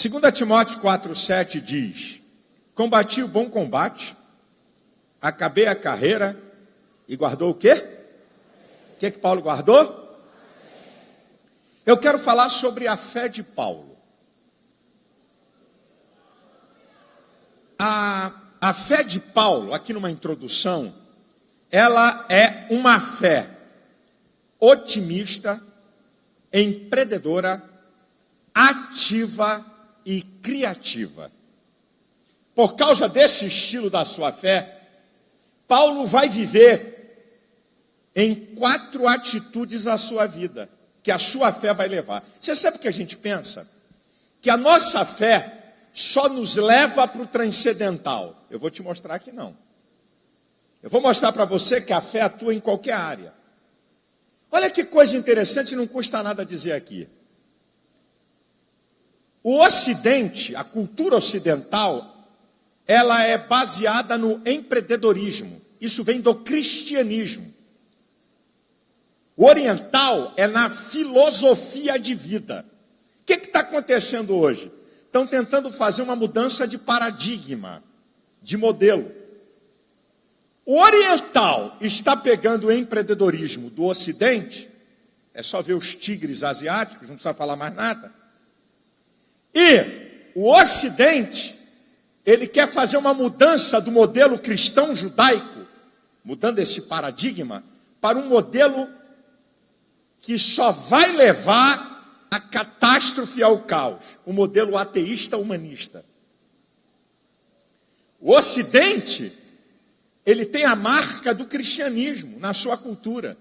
2 Timóteo 4,7 diz: combati o bom combate, acabei a carreira e guardou o quê? O que Paulo guardou? Eu quero falar sobre a fé de Paulo. A fé de Paulo, aqui numa introdução, ela é uma fé otimista, empreendedora, ativa e criativa. Por causa desse estilo da sua fé, Paulo vai viver em 4 atitudes a sua vida, que a sua fé vai levar. Você sabe o que a gente pensa? Que a nossa fé só nos leva para o transcendental. Eu vou te mostrar que não. Eu vou mostrar para você que a fé atua em qualquer área. Olha que coisa interessante, não custa nada dizer aqui. O Ocidente, a cultura ocidental, ela é baseada no empreendedorismo. Isso vem do cristianismo. O oriental é na filosofia de vida. O que está acontecendo hoje? Estão tentando fazer uma mudança de paradigma, de modelo. O oriental está pegando o empreendedorismo do Ocidente, é só ver os tigres asiáticos, não precisa falar mais nada. E o Ocidente, ele quer fazer uma mudança do modelo cristão judaico, mudando esse paradigma, para um modelo que só vai levar a catástrofe e ao caos, o modelo ateísta humanista. O Ocidente, ele tem a marca do cristianismo na sua cultura.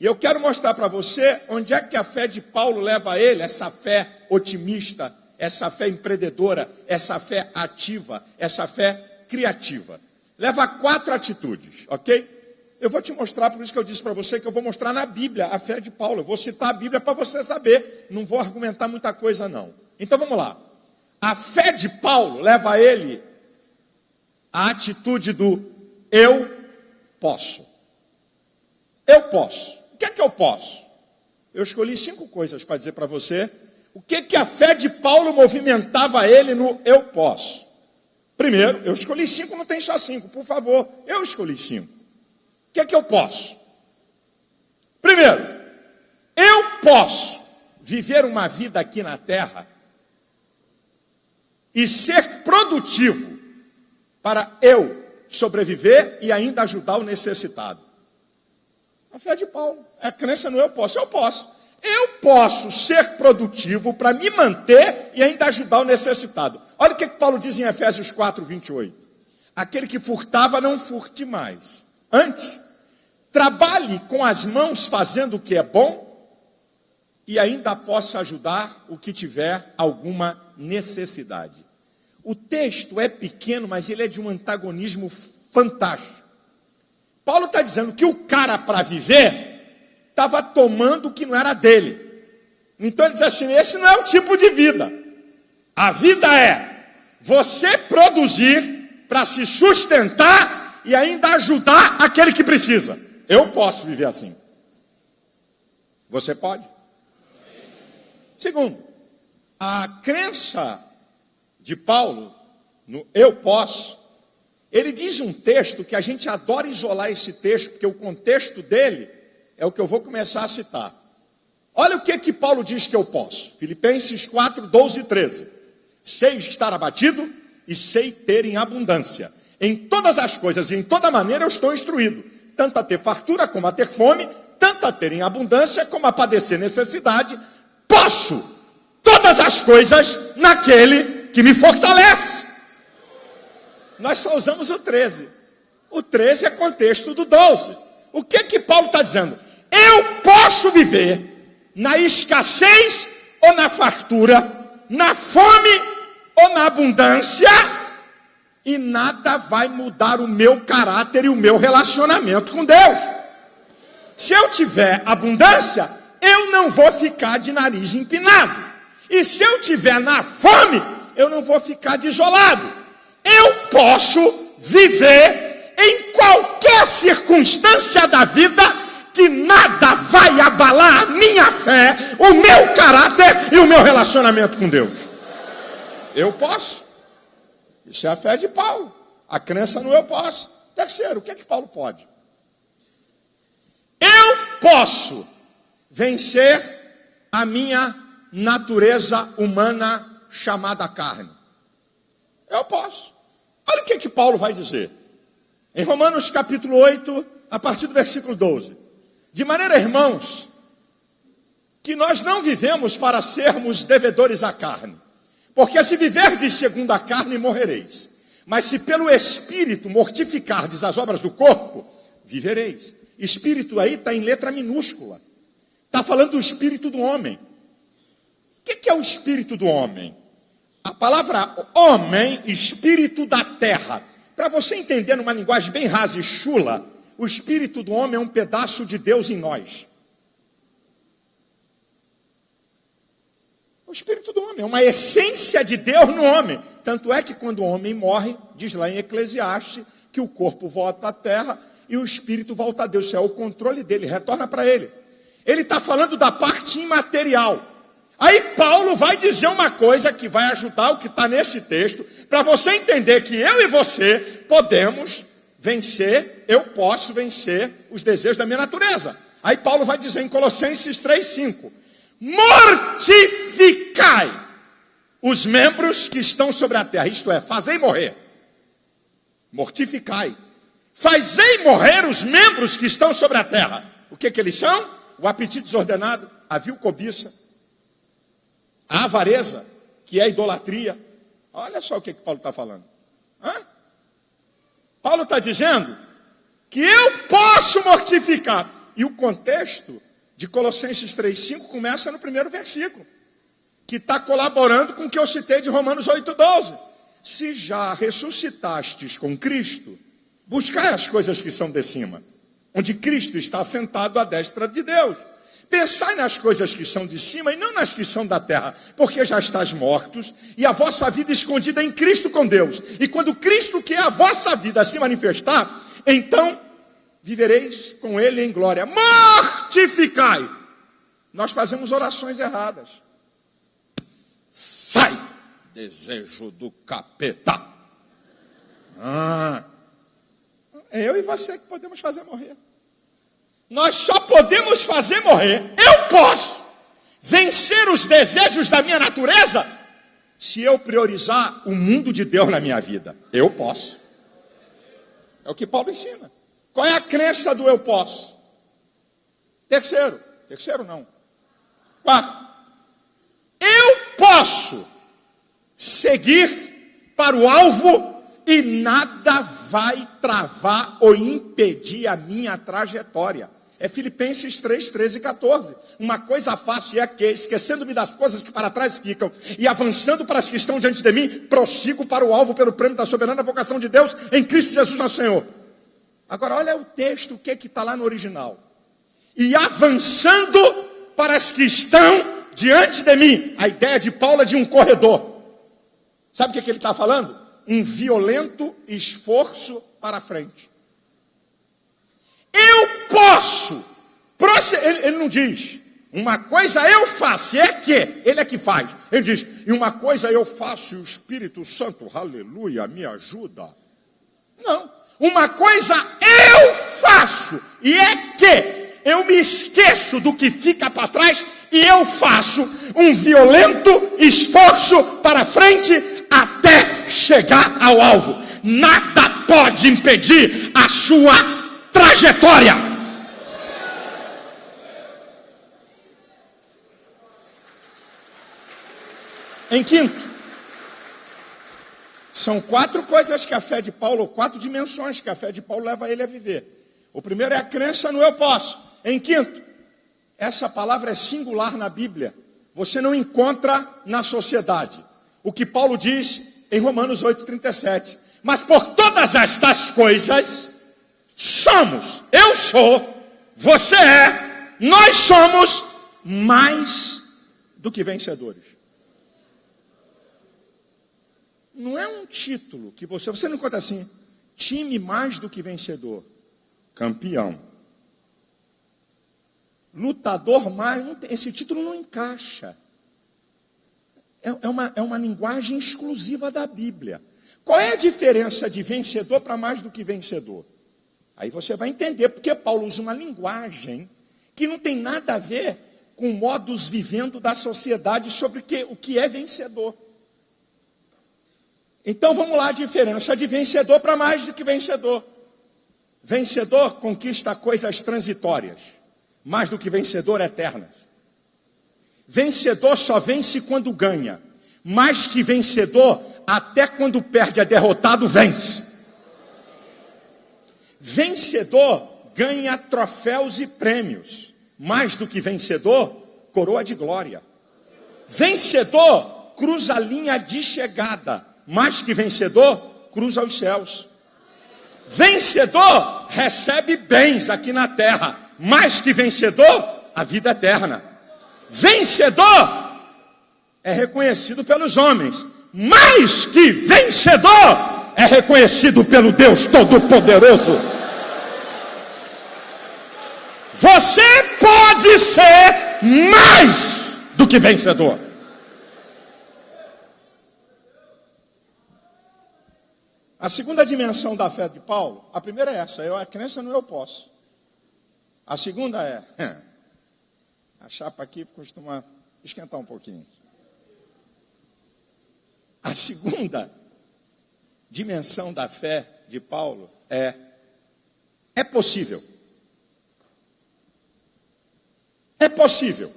E eu quero mostrar para você onde é que a fé de Paulo leva ele, essa fé otimista, essa fé empreendedora, essa fé ativa, essa fé criativa. Leva a 4 atitudes, ok? Eu vou te mostrar, por isso que eu disse para você que eu vou mostrar na Bíblia a fé de Paulo. Eu vou citar a Bíblia para você saber. Não vou argumentar muita coisa, não. Então vamos lá. A fé de Paulo leva ele à atitude do eu posso. Eu posso. O que é que eu posso? Eu escolhi 5 coisas para dizer para você. O que a fé de Paulo movimentava ele no eu posso? Primeiro, eu escolhi 5, não tem só 5, por favor. Eu escolhi 5. O que é que eu posso? Primeiro, eu posso viver uma vida aqui na terra e ser produtivo para eu sobreviver e ainda ajudar o necessitado. A fé de Paulo, a crença no eu posso. Eu posso. Eu posso ser produtivo para me manter e ainda ajudar o necessitado. Olha o que Paulo diz em Efésios 4, 28. Aquele que furtava, não furte mais. Antes, trabalhe com as mãos fazendo o que é bom e ainda possa ajudar o que tiver alguma necessidade. O texto é pequeno, mas ele é de um antagonismo fantástico. Paulo está dizendo que o cara, para viver, estava tomando o que não era dele. Então ele diz assim, esse não é o tipo de vida. A vida é você produzir para se sustentar e ainda ajudar aquele que precisa. Eu posso viver assim. Você pode? Segundo, a crença de Paulo no eu posso, ele diz um texto que a gente adora isolar esse texto, porque o contexto dele é o que eu vou começar a citar. Olha o que Paulo diz que eu posso. Filipenses 4, 12 e 13. Sei estar abatido e sei ter em abundância. Em todas as coisas e em toda maneira eu estou instruído, tanto a ter fartura como a ter fome, tanto a ter em abundância como a padecer necessidade. Posso todas as coisas naquele que me fortalece. Nós só usamos o 13. O 13 é contexto do 12. O que Paulo está dizendo? Eu posso viver na escassez ou na fartura, na fome ou na abundância, e nada vai mudar o meu caráter e o meu relacionamento com Deus. Se eu tiver abundância, eu não vou ficar de nariz empinado. E se eu tiver na fome, eu não vou ficar desolado. Eu posso viver em qualquer circunstância da vida que nada vai abalar a minha fé, o meu caráter e o meu relacionamento com Deus. eu posso. Isso é a fé de Paulo. A crença no eu posso. Terceiro, o que é que Paulo pode? Eu posso vencer a minha natureza humana chamada carne. Eu posso. Olha o que é que Paulo vai dizer. Em Romanos capítulo 8, a partir do versículo 12. De maneira, irmãos, que nós não vivemos para sermos devedores à carne. Porque se viverdes segundo a carne, morrereis. Mas se pelo Espírito mortificardes as obras do corpo, vivereis. Espírito aí está em letra minúscula. Está falando do espírito do homem. O que é o espírito do homem? A palavra homem, espírito da terra. Para você entender numa linguagem bem rasa e chula, o espírito do homem é um pedaço de Deus em nós. O espírito do homem é uma essência de Deus no homem. Tanto é que quando o homem morre, diz lá em Eclesiastes, que o corpo volta à terra e o espírito volta a Deus. Isso é o controle dele, retorna para ele. Ele está falando da parte imaterial. Aí Paulo vai dizer uma coisa que vai ajudar o que está nesse texto, para você entender que eu e você podemos vencer, eu posso vencer os desejos da minha natureza. Aí Paulo vai dizer em Colossenses 3:5, mortificai os membros que estão sobre a terra, isto é, fazei morrer. Mortificai. Fazei morrer os membros que estão sobre a terra. O que eles são? O apetite desordenado, a vil cobiça, a avareza, que é a idolatria. Olha só o que Paulo está falando. Paulo está dizendo que eu posso mortificar. E o contexto de Colossenses 3:5 começa no primeiro versículo, que está colaborando com o que eu citei de Romanos 8:12. Se já ressuscitastes com Cristo, buscai as coisas que são de cima, onde Cristo está sentado à destra de Deus. Pensai nas coisas que são de cima e não nas que são da terra, porque já estáis mortos e a vossa vida escondida em Cristo com Deus. E quando Cristo, que é a vossa vida, se manifestar, então vivereis com Ele em glória. Mortificai. Nós fazemos orações erradas. Sai, desejo do capeta. É eu e você que podemos fazer morrer. Nós só podemos fazer morrer. Eu posso vencer os desejos da minha natureza se eu priorizar o mundo de Deus na minha vida. Eu posso. É o que Paulo ensina. Qual é a crença do eu posso? Terceiro não. Quarto, eu posso seguir para o alvo e nada vai travar ou impedir a minha trajetória. É Filipenses 3, 13 e 14. Uma coisa fácil é que, esquecendo-me das coisas que para trás ficam e avançando para as que estão diante de mim, prossigo para o alvo pelo prêmio da soberana vocação de Deus em Cristo Jesus nosso Senhor. Agora olha o texto, o que está lá no original. E avançando para as que estão diante de mim. A ideia de Paulo é de um corredor. Sabe o que ele está falando? Um violento esforço para frente. Eu posso. Ele não diz, uma coisa eu faço, ele é que faz. Ele diz, e uma coisa eu faço e o Espírito Santo, aleluia, me ajuda. Não, uma coisa eu faço e é que eu me esqueço do que fica para trás e eu faço um violento esforço para frente até chegar ao alvo. Nada pode impedir a sua trajetória. Em quinto, são 4 coisas que a fé de Paulo, 4 dimensões que a fé de Paulo leva ele a viver. O primeiro é a crença no eu posso. Em quinto, essa palavra é singular na Bíblia. Você não encontra na sociedade. O que Paulo diz em Romanos 8,37. Mas por todas estas coisas, somos, eu sou, você é, nós somos mais do que vencedores. Não é um título que você não encontra assim, time mais do que vencedor, campeão, lutador mais, esse título não encaixa. É uma linguagem exclusiva da Bíblia. Qual é a diferença de vencedor para mais do que vencedor? Aí você vai entender porque Paulo usa uma linguagem que não tem nada a ver com modos vivendo da sociedade sobre o que é vencedor. Então vamos lá, a diferença de vencedor para mais do que vencedor. Vencedor conquista coisas transitórias, mais do que vencedor eternas. Vencedor só vence quando ganha, mais que vencedor, até quando perde, é derrotado, vence. Vencedor ganha troféus e prêmios, mais do que vencedor, coroa de glória. Vencedor cruza a linha de chegada, mais que vencedor, cruza os céus. Vencedor recebe bens aqui na terra, mais que vencedor, a vida eterna. Vencedor é reconhecido pelos homens, mais que vencedor é reconhecido pelo Deus Todo-Poderoso. Você pode ser mais do que vencedor. A segunda dimensão da fé de Paulo, a primeira é essa, a crença no eu posso. A segunda é, a chapa aqui costuma esquentar um pouquinho. A segunda dimensão da fé de Paulo é possível. É possível.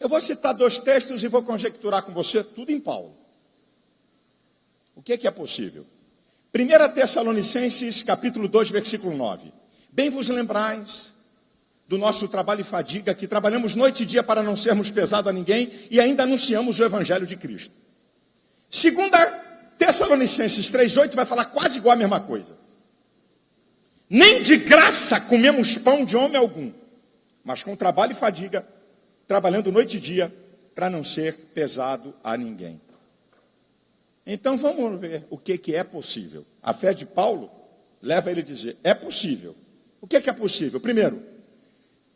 Eu vou citar 2 textos e vou conjecturar com você tudo em Paulo. O que é possível? 1 Tessalonicenses, capítulo 2, versículo 9. Bem vos lembrais do nosso trabalho e fadiga, que trabalhamos noite e dia para não sermos pesados a ninguém e ainda anunciamos o Evangelho de Cristo. 2 Tessalonicenses 3,8 vai falar quase igual a mesma coisa. Nem de graça comemos pão de homem algum, mas com trabalho e fadiga, trabalhando noite e dia para não ser pesado a ninguém. Então vamos ver o que é possível. A fé de Paulo leva ele a dizer, é possível. O que é possível? Primeiro,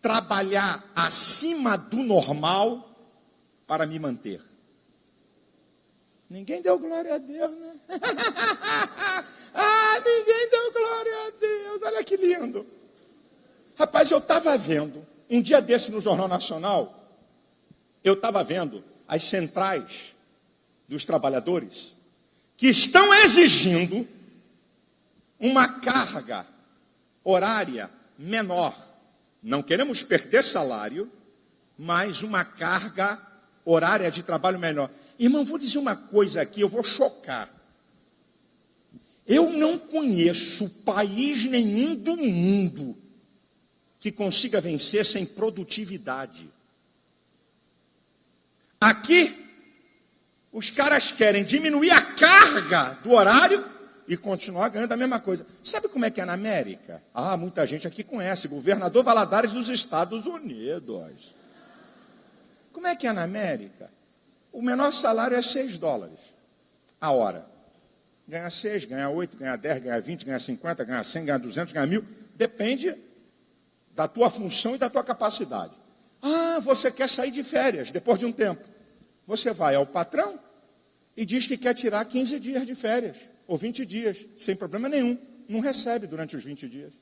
trabalhar acima do normal para me manter. Ninguém deu glória a Deus, né? Ninguém deu glória a Deus. Olha que lindo. Rapaz, eu estava vendo, um dia desse no Jornal Nacional, eu estava vendo as centrais dos trabalhadores que estão exigindo uma carga horária menor. Não queremos perder salário, mas uma carga horária de trabalho menor. Irmão, vou dizer uma coisa aqui, eu vou chocar. Eu não conheço país nenhum do mundo que consiga vencer sem produtividade. Aqui, os caras querem diminuir a carga do horário e continuar ganhando a mesma coisa. Sabe como é que é na América? Muita gente aqui conhece, governador Valadares dos Estados Unidos. Como é que é na América? O menor salário é $6 a hora. Ganha 6, ganha 8, ganha 10, ganha 20, ganha 50, ganha 100, ganha 200, ganha 1000. Depende da tua função e da tua capacidade. Você quer sair de férias depois de um tempo. Você vai ao patrão e diz que quer tirar 15 dias de férias, ou 20 dias, sem problema nenhum. Não recebe durante os 20 dias.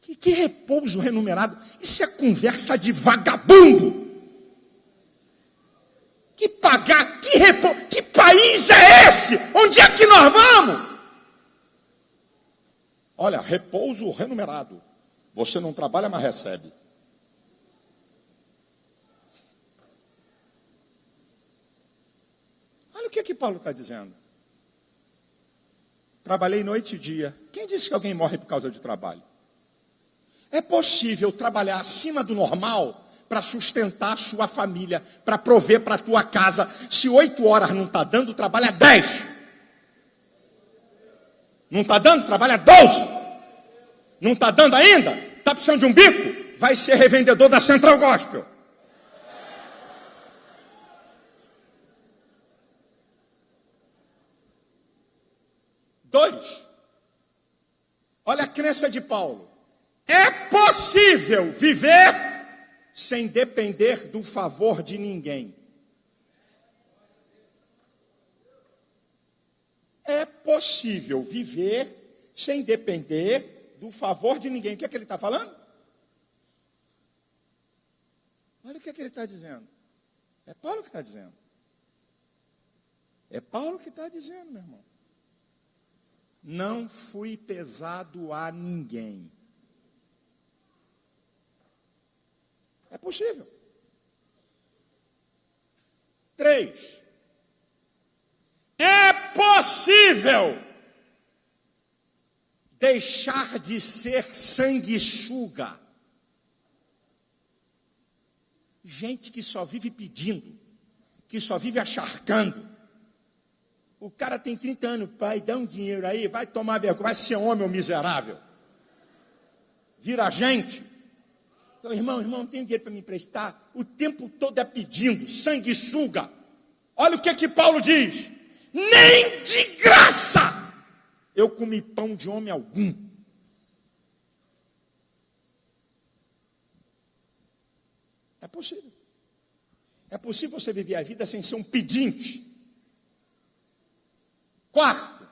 Que repouso remunerado. Isso é conversa de vagabundo. Que pagar, que repouso. Que país é esse? Onde é que nós vamos? Olha, repouso remunerado. Você não trabalha, mas recebe. Olha o que Paulo está dizendo. Trabalhei noite e dia. Quem disse que alguém morre por causa de trabalho? É possível trabalhar acima do normal para sustentar a sua família, para prover para a tua casa. Se 8 horas não está dando, trabalha 10. Não está dando, trabalha 12. Não está dando ainda? Está precisando de um bico? Vai ser revendedor da Central Gospel. Olha a crença de Paulo. É possível viver sem depender do favor de ninguém. é possível viver sem depender do favor de ninguém. O que é que ele está falando? Olha o que é que ele está dizendo. É Paulo que está dizendo. É Paulo que está dizendo, meu irmão. Não fui pesado a ninguém. É possível. 3. É possível deixar de ser sanguessuga. Gente que só vive pedindo, que só vive acharcando. O cara tem 30 anos, pai, dá um dinheiro aí, vai tomar vergonha, vai ser homem ou miserável. Vira gente. Então, irmão, não tem dinheiro para me emprestar. O tempo todo é pedindo, sanguessuga. Olha o que Paulo diz. Nem de graça eu comi pão de homem algum. É possível. É possível você viver a vida sem ser um pedinte. 4.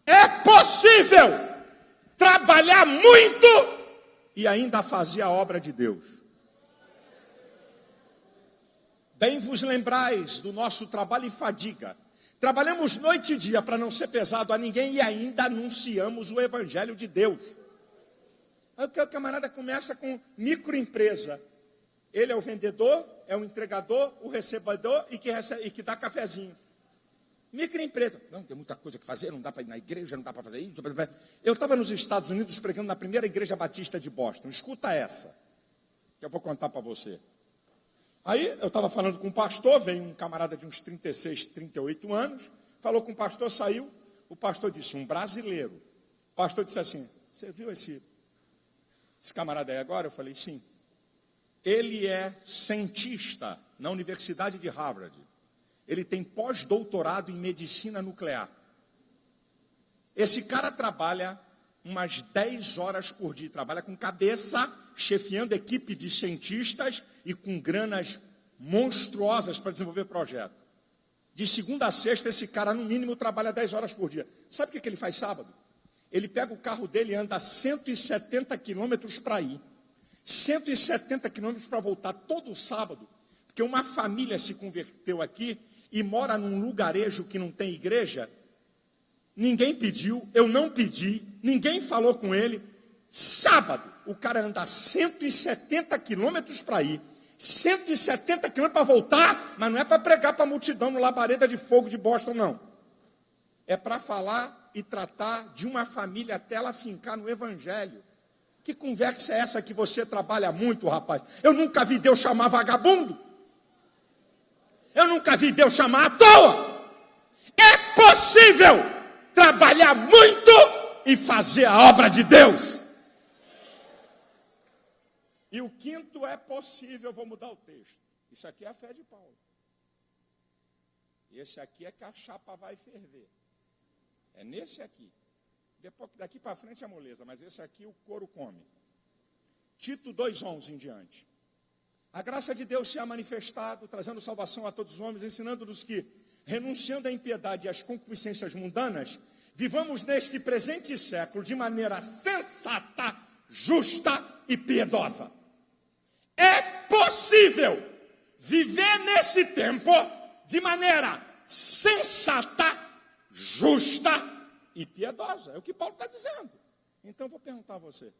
É possível trabalhar muito e ainda fazer a obra de Deus. Bem vos lembrais do nosso trabalho e fadiga. Trabalhamos noite e dia para não ser pesado a ninguém e ainda anunciamos o Evangelho de Deus. Aí o camarada começa com microempresa. Ele é o vendedor, é o entregador, o recebedor e que dá cafezinho. Microempresa. Não, tem muita coisa que fazer, não dá para ir na igreja, não dá para fazer isso. Eu estava nos Estados Unidos pregando na primeira igreja batista de Boston. Escuta essa, que eu vou contar para você. Aí eu estava falando com um pastor, veio um camarada de uns 36, 38 anos, falou com o pastor, saiu, o pastor disse, um brasileiro. O pastor disse assim, você viu esse camarada aí agora? Eu falei, sim. Ele é cientista na Universidade de Harvard. Ele tem pós-doutorado em medicina nuclear. Esse cara trabalha umas 10 horas por dia, trabalha com cabeça, chefiando equipe de cientistas e com granas monstruosas para desenvolver projeto. De segunda a sexta, esse cara, no mínimo, trabalha 10 horas por dia. Sabe o que ele faz sábado? Ele pega o carro dele e anda 170 quilômetros para ir, 170 quilômetros para voltar todo sábado, porque uma família se converteu aqui e mora num lugarejo que não tem igreja. Ninguém pediu, eu não pedi, ninguém falou com ele. Sábado, o cara anda 170 quilômetros para ir, 170 quilômetros para voltar, mas não é para pregar para a multidão no Labareda de Fogo de Boston, não. É para falar e tratar de uma família até ela fincar no Evangelho. Que conversa é essa que você trabalha muito, rapaz? Eu nunca vi Deus chamar vagabundo. Eu nunca vi Deus chamar à toa. É possível trabalhar muito e fazer a obra de Deus. E o 5º é possível, eu vou mudar o texto. Isso aqui é a fé de Paulo. Esse aqui é que a chapa vai ferver. É nesse aqui. Depois, daqui para frente é moleza, mas esse aqui o couro come. Tito 2,11 em diante. A graça de Deus se ha manifestado, trazendo salvação a todos os homens, ensinando-nos que, renunciando à impiedade e às concupiscências mundanas, vivamos neste presente século de maneira sensata, justa e piedosa. É possível viver nesse tempo de maneira sensata, justa e piedosa. É o que Paulo está dizendo. Então eu vou perguntar a você.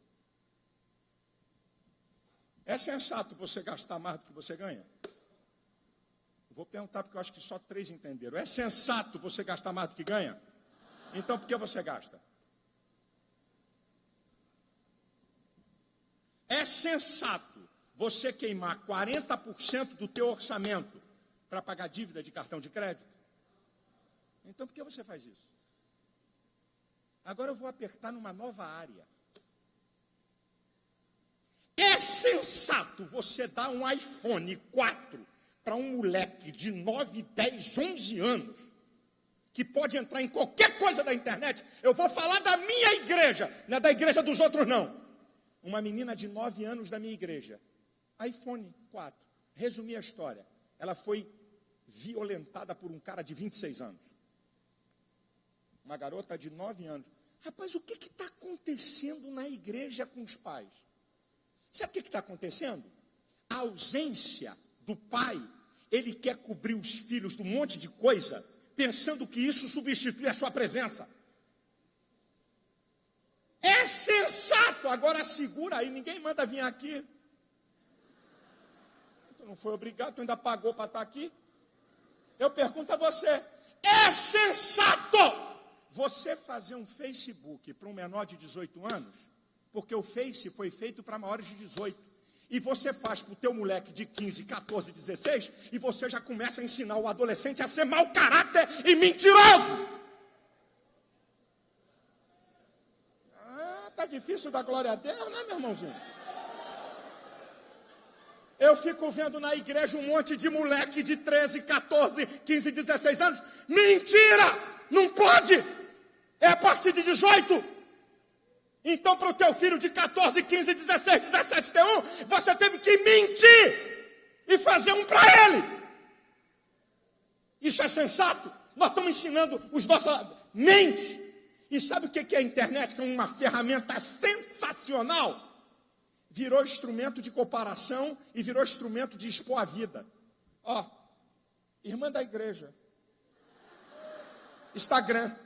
É sensato você gastar mais do que você ganha? Eu vou perguntar porque eu acho que só 3 entenderam. É sensato você gastar mais do que ganha? Então por que você gasta? É sensato você queimar 40% do teu orçamento para pagar dívida de cartão de crédito? Então por que você faz isso? Agora eu vou apertar numa nova área. É sensato você dar um iPhone 4 para um moleque de 9, 10, 11 anos, que pode entrar em qualquer coisa da internet? Eu vou falar da minha igreja, não é da igreja dos outros, não. Uma menina de 9 anos da minha igreja, iPhone 4. Resumir a história. Ela foi violentada por um cara de 26 anos. uma garota de 9 anos. Rapaz, o que está acontecendo na igreja com os pais? Sabe o que está acontecendo? A ausência do pai, ele quer cobrir os filhos de um monte de coisa, pensando que isso substitui a sua presença. É sensato, agora segura aí, ninguém manda vir aqui. Tu não foi obrigado, tu ainda pagou para estar aqui? Eu pergunto a você, é sensato você fazer um Facebook para um menor de 18 anos? Porque o Face foi feito para maiores de 18. E você faz para o teu moleque de 15, 14, 16, e você já começa a ensinar o adolescente a ser mau caráter e mentiroso. Tá difícil dar glória a Deus, né, meu irmãozinho? Eu fico vendo na igreja um monte de moleque de 13, 14, 15, 16 anos. Mentira! Não pode! É a partir de 18. Então, para o teu filho de 14, 15, 16, 17 ter um, você teve que mentir e fazer um para ele. Isso é sensato? Nós estamos ensinando os nossos mentes. E sabe o que é a internet? Que é uma ferramenta sensacional. Virou instrumento de comparação e virou instrumento de expor a vida. Ó, irmã da igreja. Instagram.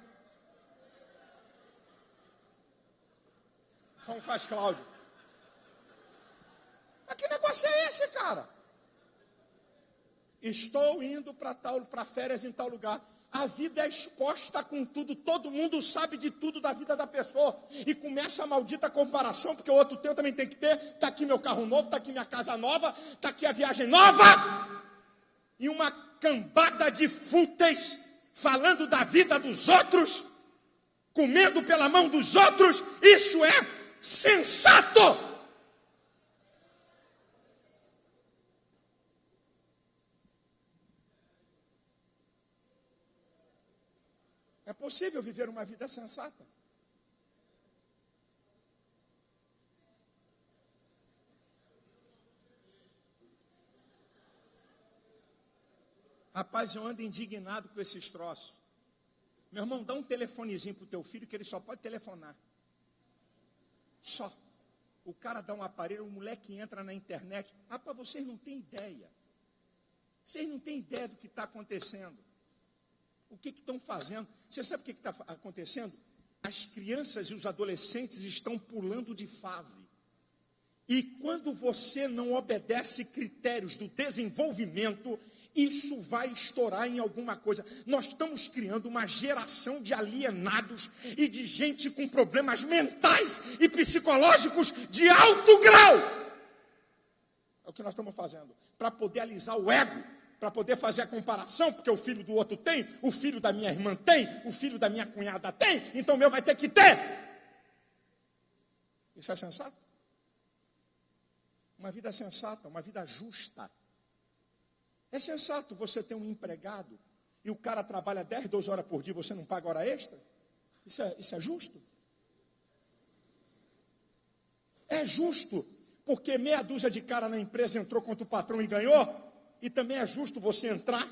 Como faz Cláudio? Mas que negócio é esse, cara? Estou indo para férias em tal lugar. A vida é exposta com tudo, todo mundo sabe de tudo da vida da pessoa. E começa a maldita comparação, porque o outro tem, eu também tem que ter. Está aqui meu carro novo, está aqui minha casa nova, está aqui a viagem nova. E uma cambada de fúteis falando da vida dos outros, comendo pela mão dos outros. Isso é sensato! É possível viver uma vida sensata. Rapaz, eu ando indignado com esses troços. Meu irmão, dá um telefonezinho para o teu filho que ele só pode telefonar. Só. O cara dá um aparelho, o moleque entra na internet. Rapaz, vocês não têm ideia. Vocês não têm ideia do que está acontecendo. O que estão fazendo? Você sabe o que está acontecendo? As crianças e os adolescentes estão pulando de fase. E quando você não obedece critérios do desenvolvimento, isso vai estourar em alguma coisa. Nós estamos criando uma geração de alienados e de gente com problemas mentais e psicológicos de alto grau. É o que nós estamos fazendo. Para poder alisar o ego. Para poder fazer a comparação, porque o filho do outro tem, o filho da minha irmã tem, o filho da minha cunhada tem, então o meu vai ter que ter. Isso é sensato? Uma vida sensata, uma vida justa. É sensato você ter um empregado e o cara trabalha 10, 12 horas por dia e você não paga hora extra? Isso é justo? É justo, porque meia dúzia de cara na empresa entrou contra o patrão e ganhou? E também é justo você entrar,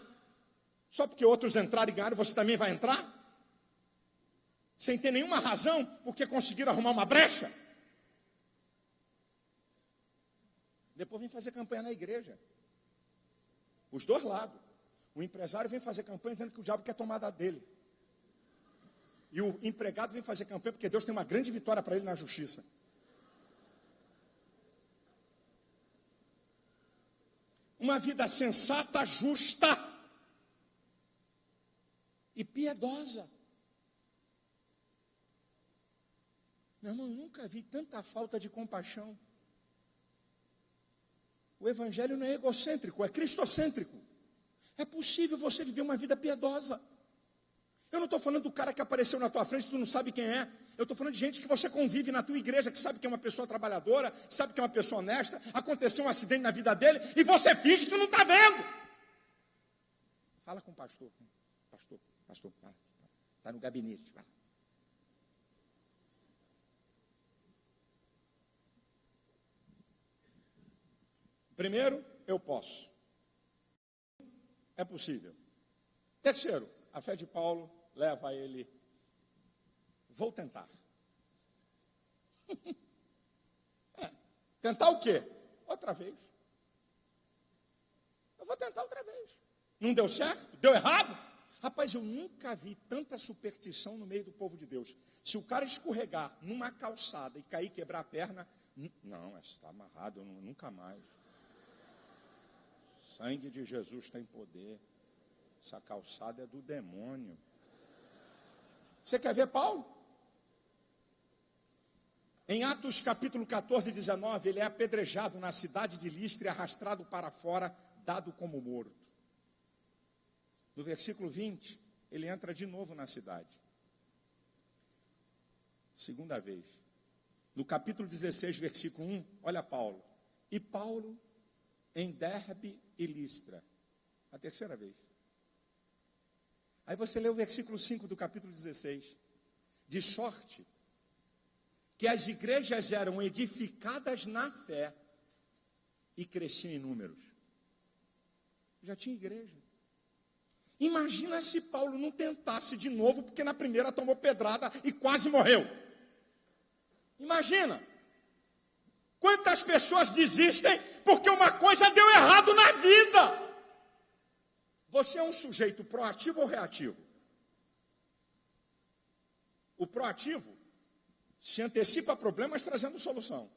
só porque outros entraram e ganharam, você também vai entrar? Sem ter nenhuma razão, porque conseguiram arrumar uma brecha? Depois vem fazer campanha na igreja. Os dois lados. O empresário vem fazer campanha dizendo que o diabo quer tomar da dele. E o empregado vem fazer campanha porque Deus tem uma grande vitória para ele na justiça. Uma vida sensata, justa e piedosa. Meu irmão, eu nunca vi tanta falta de compaixão. O evangelho não é egocêntrico, é cristocêntrico. É possível você viver uma vida piedosa. Eu não estou falando do cara que apareceu na tua frente, tu não sabe quem é. Eu estou falando de gente que você convive na tua igreja, que sabe que é uma pessoa trabalhadora, que sabe que é uma pessoa honesta. Aconteceu um acidente na vida dele e você finge que não está vendo. Fala com o pastor. Pastor, fala. Está no gabinete. Fala. Primeiro, eu posso. É possível. Terceiro, a fé de Paulo leva ele Vou tentar. Tentar o quê? Outra vez. Eu vou tentar outra vez. Não deu certo? Deu errado? Rapaz, eu nunca vi tanta superstição no meio do povo de Deus. Se o cara escorregar numa calçada e cair e quebrar a perna, não, está amarrado, eu nunca mais. Sangue de Jesus tem poder. Essa calçada é do demônio. Você quer ver Paulo? Em Atos capítulo 14 e 19, ele é apedrejado na cidade de Listra e arrastado para fora, dado como morto. No versículo 20, ele entra de novo na cidade. Segunda vez. No capítulo 16, versículo 1, olha Paulo. E Paulo em Derbe e Listra. A terceira vez. Aí você lê o versículo 5 do capítulo 16. De sorte que as igrejas eram edificadas na fé e cresciam em números. Já tinha igreja. Imagina se Paulo não tentasse de novo, porque na primeira tomou pedrada e quase morreu. Imagina. Quantas pessoas desistem porque uma coisa deu errado na vida. Você é um sujeito proativo ou reativo? O proativo se antecipa a problemas trazendo solução.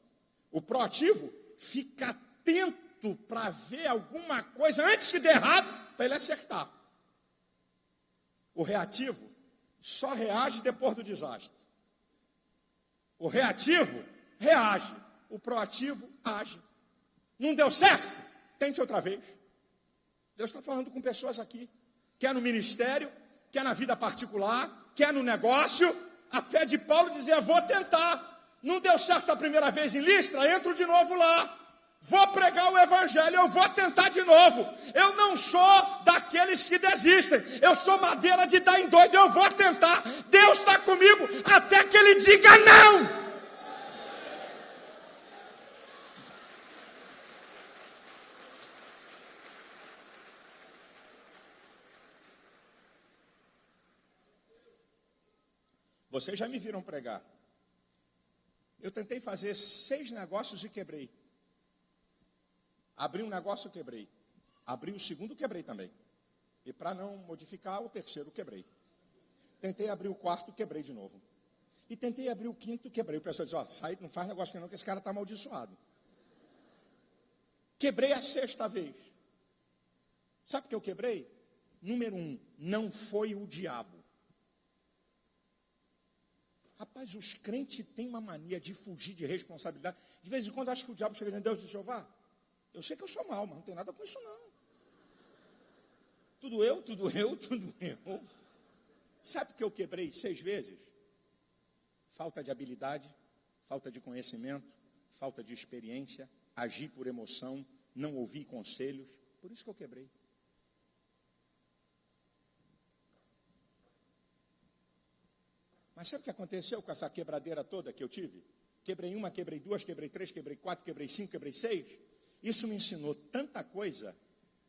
O proativo fica atento para ver alguma coisa antes que dê errado, para ele acertar. O reativo só reage depois do desastre. O reativo reage. O proativo age. Não deu certo? Tente outra vez. Deus está falando com pessoas aqui. Quer no ministério, quer na vida particular, quer no negócio. A fé de Paulo dizia, vou tentar. Não deu certo a primeira vez em Listra, entro de novo lá. Vou pregar o evangelho, eu vou tentar de novo. Eu não sou daqueles que desistem. Eu sou madeira de dar em doido, eu vou tentar. Deus está comigo até que Ele diga não. Vocês já me viram pregar. Eu tentei fazer 6 negócios e quebrei. Abri um negócio, quebrei. Abri o segundo, quebrei também. E para não modificar, o terceiro, quebrei. Tentei abrir o quarto, quebrei de novo. E tentei abrir o quinto, quebrei. O pessoal diz, ó, sai, não faz negócio não, que esse cara está amaldiçoado. Quebrei a 6ª vez. Sabe o que eu quebrei? Número 1, não foi o diabo. Rapaz, os crentes têm uma mania de fugir de responsabilidade. De vez em quando, acho que o diabo chega dizendo, Deus de Jeová, eu sei que eu sou mau, mas não tem nada com isso não. Tudo eu. Sabe o que eu quebrei 6 vezes? Falta de habilidade, falta de conhecimento, falta de experiência, agir por emoção, não ouvir conselhos. Por isso que eu quebrei. Mas sabe o que aconteceu com essa quebradeira toda que eu tive? Quebrei 1, quebrei 2, quebrei 3, quebrei 4, quebrei 5, quebrei 6. Isso me ensinou tanta coisa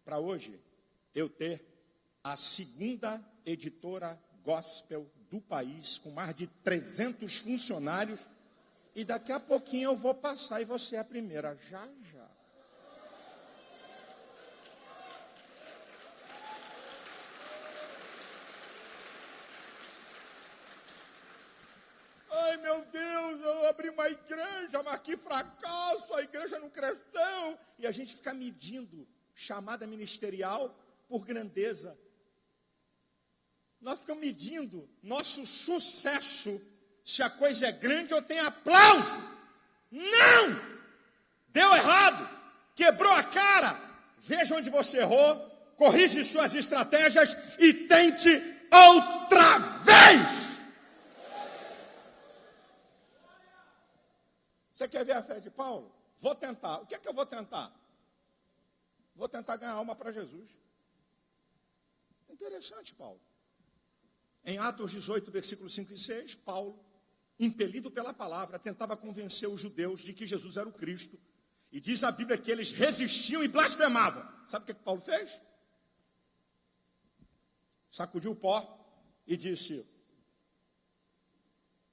para hoje eu ter a 2ª editora gospel do país, com mais de 300 funcionários. E daqui a pouquinho eu vou passar e você é a primeira. Já. Ai, meu Deus, eu abri uma igreja, mas que fracasso, a igreja não cresceu. E a gente fica medindo chamada ministerial por grandeza. Nós ficamos medindo nosso sucesso, se a coisa é grande ou tem aplauso. Não! Deu errado, quebrou a cara. Veja onde você errou, corrige suas estratégias e tente outra vez. Você quer ver a fé de Paulo? Vou tentar. O que é que eu vou tentar? Vou tentar ganhar alma para Jesus. Interessante, Paulo. Em Atos 18, versículos 5 e 6, Paulo, impelido pela palavra, tentava convencer os judeus de que Jesus era o Cristo. E diz a Bíblia que eles resistiam e blasfemavam. Sabe o que Paulo fez? Sacudiu o pó e disse,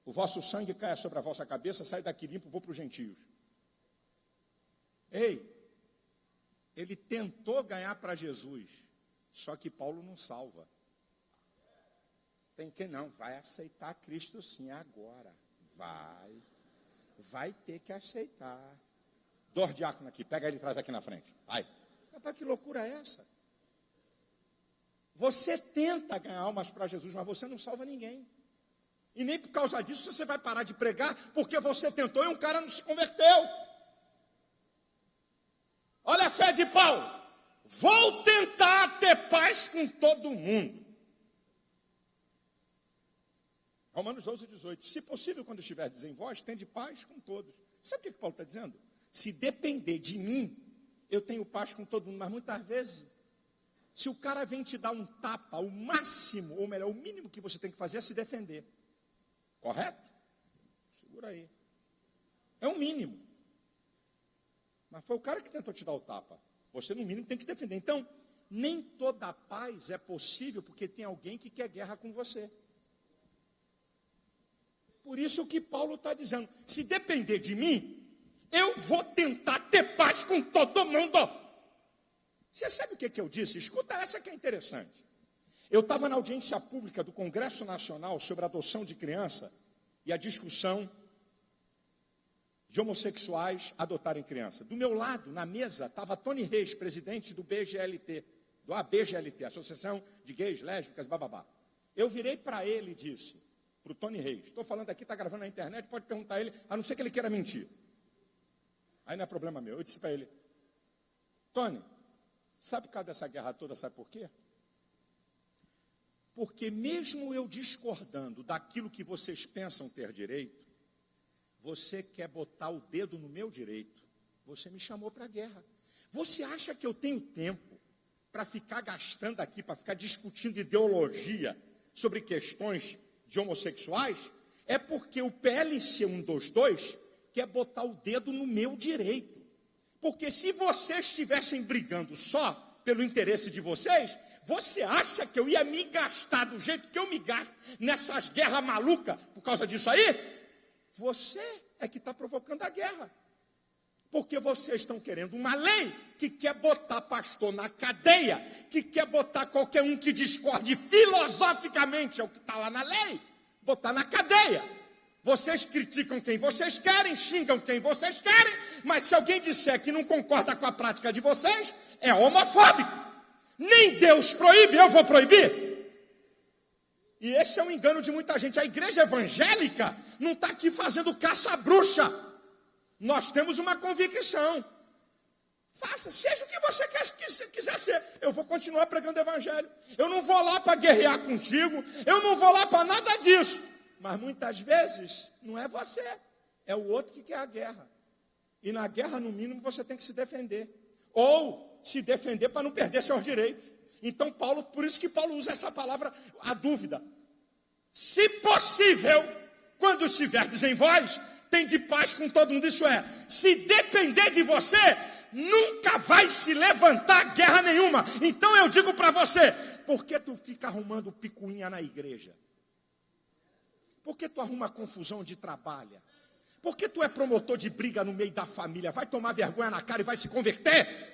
o vosso sangue caia sobre a vossa cabeça, sai daqui limpo, vou para os gentios. Ei, ele tentou ganhar para Jesus, só que Paulo não salva. Tem que não, vai aceitar Cristo sim agora. Vai ter que aceitar. Dois diáconos aqui, pega ele e traz aqui na frente. Vai. Rapaz, que loucura é essa? Você tenta ganhar almas para Jesus, mas você não salva ninguém. E nem por causa disso você vai parar de pregar, porque você tentou e um cara não se converteu. Olha a fé de Paulo. Vou tentar ter paz com todo mundo. Romanos 12, 18. Se possível, quando estiverdes em vós, tende paz com todos. Sabe o que Paulo está dizendo? Se depender de mim, eu tenho paz com todo mundo. Mas muitas vezes, se o cara vem te dar um tapa, o máximo, ou melhor, o mínimo que você tem que fazer é se defender. Correto? Segura aí. É o mínimo. Mas foi o cara que tentou te dar o tapa. Você, no mínimo, tem que defender. Então, nem toda paz é possível porque tem alguém que quer guerra com você. Por isso que Paulo está dizendo, se depender de mim, eu vou tentar ter paz com todo mundo. Você sabe o que eu disse? Escuta essa que é interessante. Eu estava na audiência pública do Congresso Nacional sobre a adoção de criança e a discussão de homossexuais adotarem criança. Do meu lado, na mesa, estava Tony Reis, presidente do BGLT, do ABGLT, Associação de Gays, Lésbicas, bababá. Eu virei para ele e disse, para o Tony Reis, estou falando aqui, está gravando na internet, pode perguntar a ele, a não ser que ele queira mentir. Aí não é problema meu. Eu disse para ele, Tony, sabe por causa dessa guerra toda, sabe por quê? Porque mesmo eu discordando daquilo que vocês pensam ter direito, você quer botar o dedo no meu direito, você me chamou para a guerra. Você acha que eu tenho tempo para ficar gastando aqui, para ficar discutindo ideologia sobre questões de homossexuais? É porque o PLC 122 quer botar o dedo no meu direito. Porque se vocês estivessem brigando só pelo interesse de vocês, você acha que eu ia me gastar do jeito que eu me gasto nessas guerras malucas por causa disso aí? Você é que está provocando a guerra. Porque vocês estão querendo uma lei que quer botar pastor na cadeia, que quer botar qualquer um que discorde filosoficamente, é o que está lá na lei, botar na cadeia. Vocês criticam quem vocês querem, xingam quem vocês querem, mas se alguém disser que não concorda com a prática de vocês, é homofóbico. Nem Deus proíbe, eu vou proibir. E esse é um engano de muita gente. A igreja evangélica não está aqui fazendo caça-bruxa. Nós temos uma convicção. Faça, seja o que você quiser ser. Eu vou continuar pregando o evangelho. Eu não vou lá para guerrear contigo. Eu não vou lá para nada disso. Mas muitas vezes não é você. É o outro que quer a guerra. E na guerra, no mínimo, você tem que se defender. Ou se defender para não perder seus direitos. Então, Paulo, por isso que Paulo usa essa palavra, a dúvida. Se possível, quando estiverdes em vós, tende paz com todo mundo. Isso é, se depender de você, nunca vai se levantar guerra nenhuma. Então eu digo para você, por que tu fica arrumando picuinha na igreja? Por que tu arruma confusão de trabalho? Por que tu é promotor de briga no meio da família? Vai tomar vergonha na cara e vai se converter?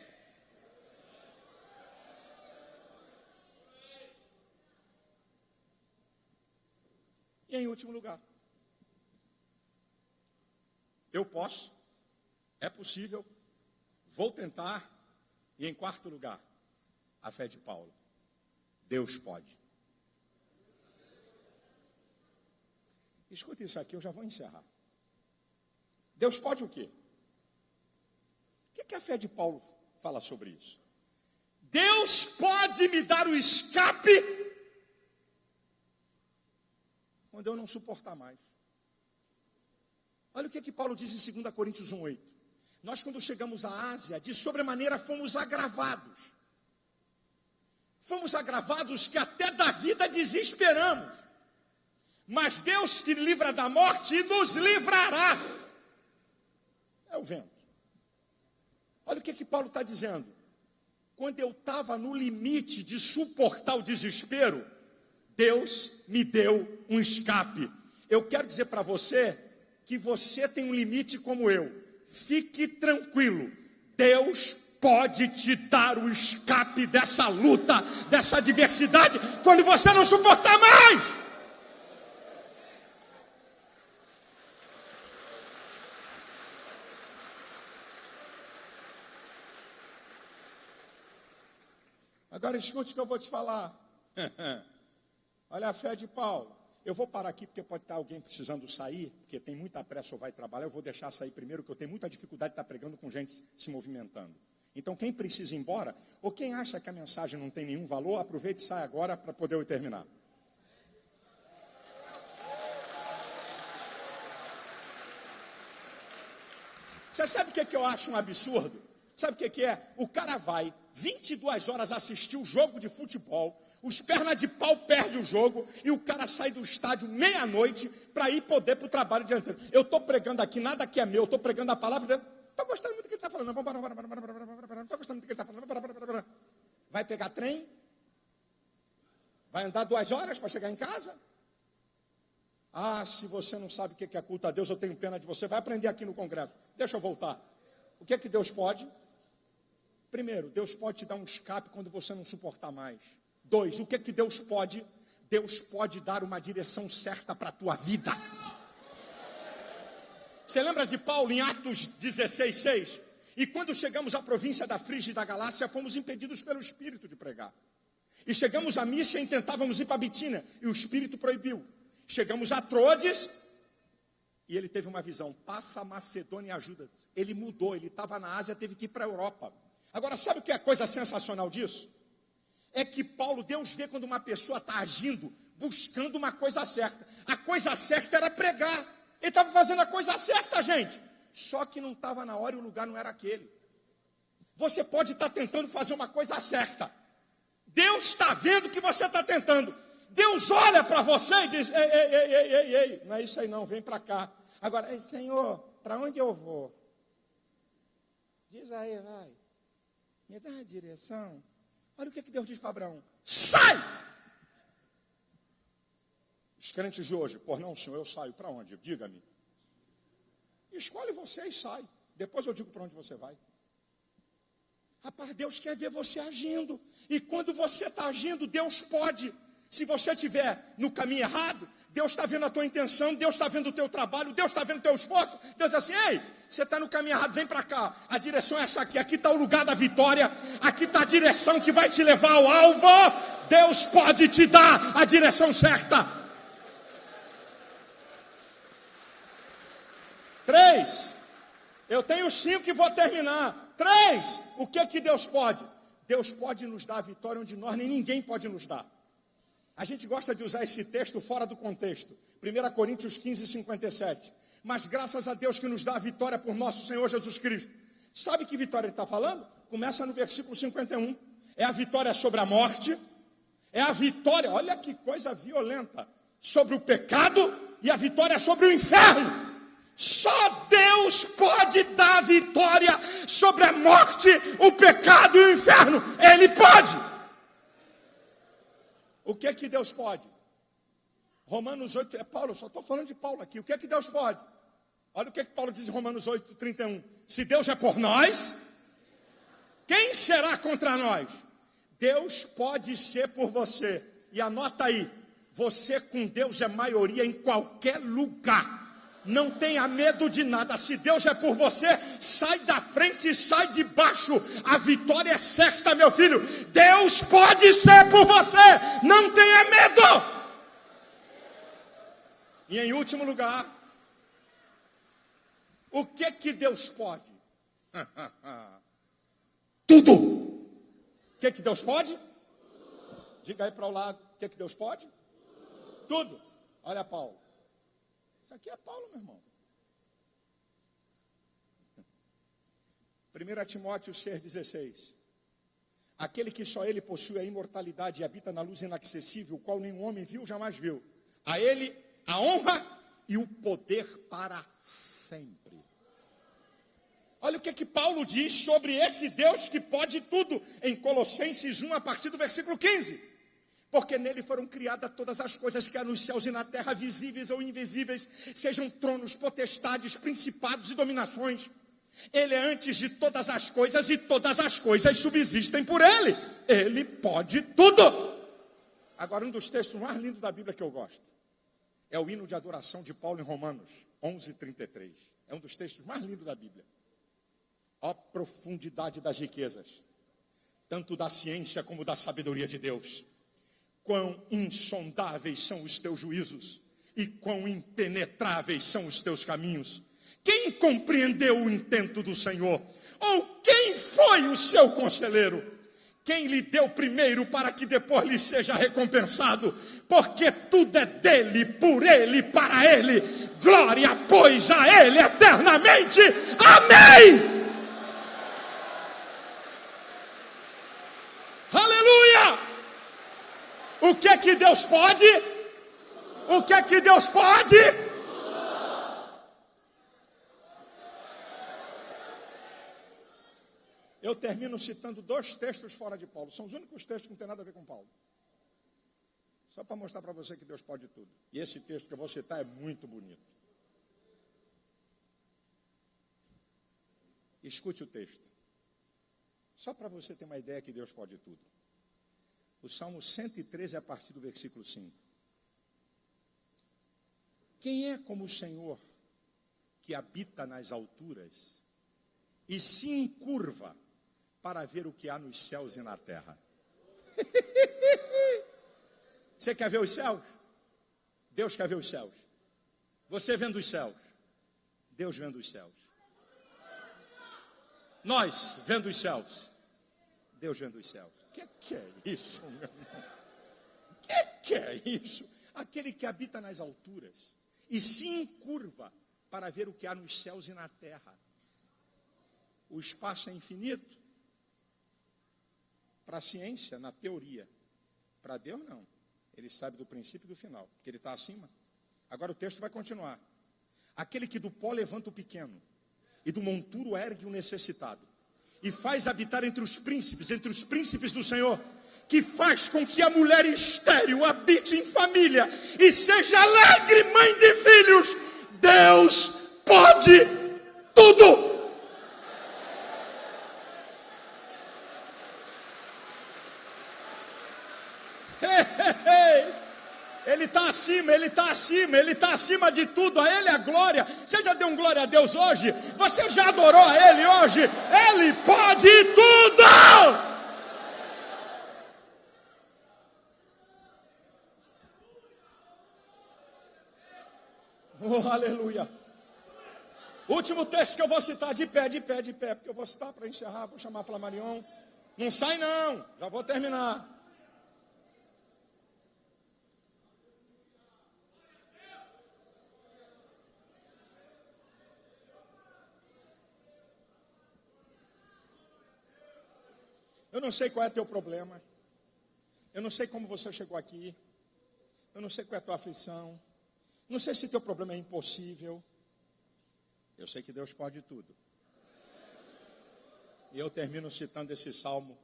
E em último lugar, eu posso, é possível, vou tentar. E em quarto lugar, a fé de Paulo. Deus pode. Escuta isso aqui, eu já vou encerrar. Deus pode o quê? O que a fé de Paulo fala sobre isso? Deus pode me dar o escape quando eu não suportar mais. Olha o que Paulo diz em 2 Coríntios 1:8. Nós, quando chegamos à Ásia, de sobremaneira fomos agravados. Fomos agravados que até da vida desesperamos. Mas Deus que livra da morte nos livrará. É o vento. Olha o que Paulo está dizendo. Quando eu estava no limite de suportar o desespero, Deus me deu um escape. eu quero dizer para você que você tem um limite como eu. Fique tranquilo, Deus pode te dar o escape dessa luta, dessa adversidade, quando você não suportar mais. Agora escute o que eu vou te falar. Olha a fé de Paulo. Eu vou parar aqui porque pode estar alguém precisando sair, porque tem muita pressa ou vai trabalhar. Eu vou deixar sair primeiro, porque eu tenho muita dificuldade de estar pregando com gente se movimentando. Então quem precisa ir embora, ou quem acha que a mensagem não tem nenhum valor, aproveite e sai agora para poder eu terminar. Você sabe o que eu acho um absurdo? Sabe o que é? O cara vai 22 horas assistir o jogo de futebol, os pernas de pau perdem o jogo, e o cara sai do estádio meia-noite para ir poder para o trabalho diante. Eu estou pregando aqui, nada que é meu, eu estou pregando a palavra, estou gostando muito do que ele está falando, não estou gostando do que ele está falando. Vai pegar trem? Vai andar 2 horas para chegar em casa? Ah, se você não sabe o que é culto a Deus, eu tenho pena de você, vai aprender aqui no congresso. Deixa eu voltar. O que é que Deus pode? Primeiro, Deus pode te dar um escape quando você não suportar mais. 2, o que é que Deus pode? Deus pode dar uma direção certa para a tua vida. Você lembra de Paulo em Atos 16:6? E quando chegamos à província da Frígia e da Galácia, fomos impedidos pelo Espírito de pregar. E chegamos a Mísia e tentávamos ir para Bitínia, e o Espírito proibiu. Chegamos a Troades, e ele teve uma visão, passa a Macedônia e ajuda. Ele mudou, ele estava na Ásia, teve que ir para a Europa. Agora, sabe o que é a coisa sensacional disso? É que Paulo, Deus vê quando uma pessoa está agindo, buscando uma coisa certa. A coisa certa era pregar. Ele estava fazendo a coisa certa, gente. Só que não estava na hora e o lugar não era aquele. Você pode estar tentando fazer uma coisa certa. Deus está vendo o que você está tentando. Deus olha para você e diz, ei, não é isso aí não, vem para cá. Agora, Senhor, para onde eu vou? Diz aí, vai. Me dá a direção. Olha o que Deus diz para Abraão. Sai! Os crentes de hoje, por não, Senhor, eu saio. Para onde? Diga-me. Escolhe você e sai. Depois eu digo para onde você vai. Rapaz, Deus quer ver você agindo. E quando você está agindo, Deus pode. Se você estiver no caminho errado, Deus está vendo a tua intenção, Deus está vendo o teu trabalho, Deus está vendo o teu esforço. Deus diz assim, ei, você está no caminho errado, vem para cá. A direção é essa aqui, aqui está o lugar da vitória, aqui está a direção que vai te levar ao alvo. Deus pode te dar a direção certa. 3, eu tenho 5 e vou terminar. 3, o que Deus pode? Deus pode nos dar a vitória onde nós nem ninguém pode nos dar. A gente gosta de usar esse texto fora do contexto. 1 Coríntios 15:57. Mas graças a Deus que nos dá a vitória por nosso Senhor Jesus Cristo. Sabe que vitória ele está falando? Começa no versículo 51. É a vitória sobre a morte. É a vitória, olha que coisa violenta, sobre o pecado e a vitória sobre o inferno. Só Deus pode dar a vitória sobre a morte, o pecado e o inferno. Ele pode. O que é que Deus pode? Romanos 8, é Paulo, eu só estou falando de Paulo aqui. O que é que Deus pode? Olha o que é que Paulo diz em Romanos 8:31. Se Deus é por nós, quem será contra nós? Deus pode ser por você. E anota aí, você com Deus é maioria em qualquer lugar. Não tenha medo de nada. Se Deus é por você, sai da frente e sai de baixo. A vitória é certa, meu filho. Deus pode ser por você. Não tenha medo. E em último lugar, o que Deus pode? Tudo. O que Deus pode? Diga aí para o lado. O que Deus pode? Tudo. Olha Paulo. Isso aqui é Paulo, meu irmão. 1 Timóteo 6,16. Aquele que só ele possui a imortalidade e habita na luz inacessível, o qual nenhum homem viu, jamais viu. A ele a honra e o poder para sempre. Olha o que Paulo diz sobre esse Deus que pode tudo, em Colossenses 1, a partir do versículo 15. Porque nele foram criadas todas as coisas que há nos céus e na terra, visíveis ou invisíveis, sejam tronos, potestades, principados e dominações. Ele é antes de todas as coisas e todas as coisas subsistem por ele. Ele pode tudo. Agora, um dos textos mais lindos da Bíblia que eu gosto é o hino de adoração de Paulo em Romanos 11:33. É um dos textos mais lindos da Bíblia. Ó profundidade das riquezas, tanto da ciência como da sabedoria de Deus. Quão insondáveis são os teus juízos e quão impenetráveis são os teus caminhos. Quem compreendeu o intento do Senhor? Ou quem foi o seu conselheiro? Quem lhe deu primeiro para que depois lhe seja recompensado? Porque tudo é dele, por ele, para ele. Glória, pois, a ele eternamente. Amém! Aleluia! O que é que Deus pode? O que é que Deus pode? Eu termino citando 2 textos fora de Paulo. São os únicos textos que não tem nada a ver com Paulo. Só para mostrar para você que Deus pode tudo. E esse texto que eu vou citar é muito bonito. Escute o texto. Só para você ter uma ideia que Deus pode tudo. O Salmo 113 é a partir do versículo 5. Quem é como o Senhor, que habita nas alturas e se encurva para ver o que há nos céus e na terra? Você quer ver os céus? Deus quer ver os céus. Você vendo os céus, Deus vendo os céus. Nós vendo os céus, Deus vendo os céus. O que é isso, meu irmão? O que é isso? Aquele que habita nas alturas e se encurva para ver o que há nos céus e na terra. O espaço é infinito. Para a ciência, na teoria. Para Deus, não. Ele sabe do princípio e do final, porque ele está acima. Agora o texto vai continuar. Aquele que do pó levanta o pequeno e do monturo ergue o necessitado, e faz habitar entre os príncipes do Senhor, que faz com que a mulher estéril habite em família e seja alegre mãe de filhos. Deus pode tudo. Ele está acima, ele está acima, ele está acima de tudo. A ele a glória. Você já deu um glória a Deus hoje? Você já adorou a ele hoje? Ele pode tudo. Oh, aleluia. Último texto que eu vou citar, de pé, porque eu vou citar para encerrar, vou chamar a Flamarion. Não sai não, já vou terminar. Eu não sei qual é teu problema. Eu não sei como você chegou aqui. Eu não sei qual é a tua aflição. Não sei se teu problema é impossível. Eu sei que Deus pode tudo. E eu termino citando esse salmo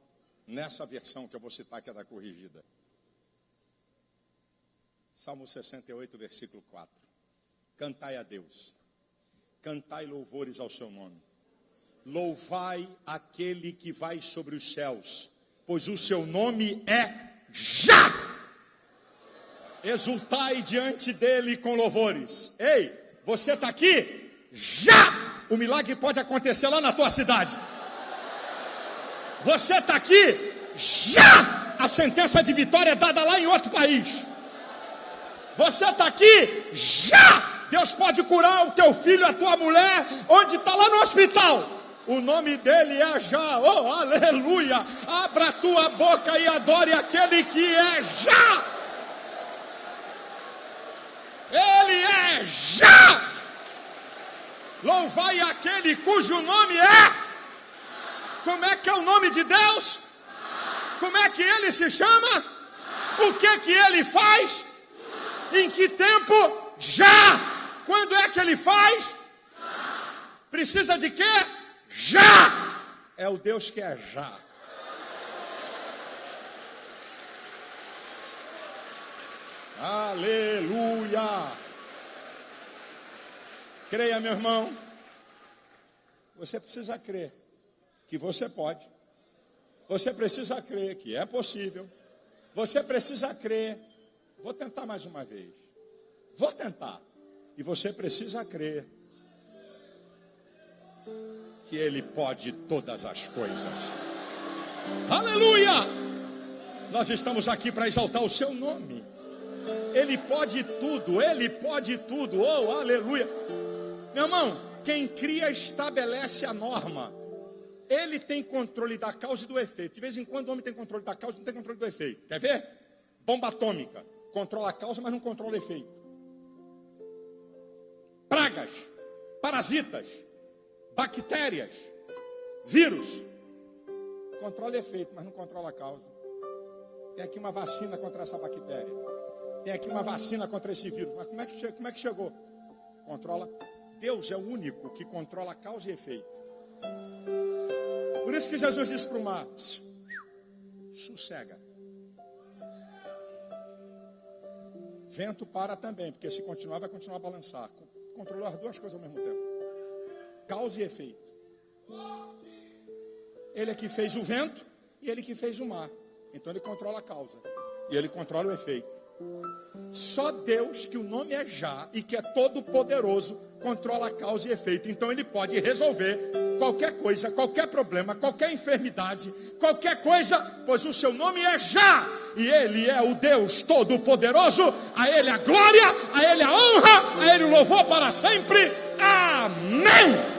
nessa versão que eu vou citar, que é da corrigida. Salmo 68, versículo 4. Cantai a Deus. Cantai louvores ao seu nome. Louvai aquele que vai sobre os céus, pois o seu nome é Já. Exultai diante dele com louvores. Ei, você está aqui? Já! O milagre pode acontecer lá na tua cidade. Você está aqui? Já! A sentença de vitória é dada lá em outro país. Você está aqui? Já! Deus pode curar o teu filho, a tua mulher, onde está lá no hospital. O nome dele é Já. Oh, aleluia! Abra a tua boca e adore aquele que é Já. Ele é Já. Louvai aquele cujo nome é. Como é que é o nome de Deus? Como é que ele se chama? O que que ele faz? Em que tempo? Já. Quando é que ele faz? Precisa de quê? Já! É o Deus que é Já. Aleluia! Creia, meu irmão. Você precisa crer que você pode. Você precisa crer que é possível. Você precisa crer. Vou tentar mais uma vez. Vou tentar. E você precisa crer que Ele pode todas as coisas. Aleluia! Nós estamos aqui para exaltar o seu nome. Ele pode tudo, Ele pode tudo. Oh, aleluia! Meu irmão, quem cria estabelece a norma. Ele tem controle da causa e do efeito. De vez em quando o homem tem controle da causa e não tem controle do efeito. Quer ver? Bomba atômica. Controla a causa, mas não controla o efeito. Pragas, parasitas, bactérias, vírus. Controla o efeito, mas não controla a causa. Tem aqui uma vacina contra essa bactéria. Tem aqui uma vacina contra esse vírus. Mas como é que chegou? Controla. Deus é o único que controla a causa e efeito. Por isso que Jesus disse para o mar: sossega. Vento para também, porque se continuar, vai continuar a balançar. Controlar as duas coisas ao mesmo tempo. Causa e efeito. Ele é que fez o vento e ele que fez o mar. Então ele controla a causa e ele controla o efeito. Só Deus, que o nome é Já e que é todo poderoso, controla a causa e efeito. Então ele pode resolver qualquer coisa, qualquer problema, qualquer enfermidade, qualquer coisa, pois o seu nome é Já. E Ele é o Deus Todo-Poderoso. A Ele a glória, a Ele a honra, a Ele o louvor para sempre. Amém.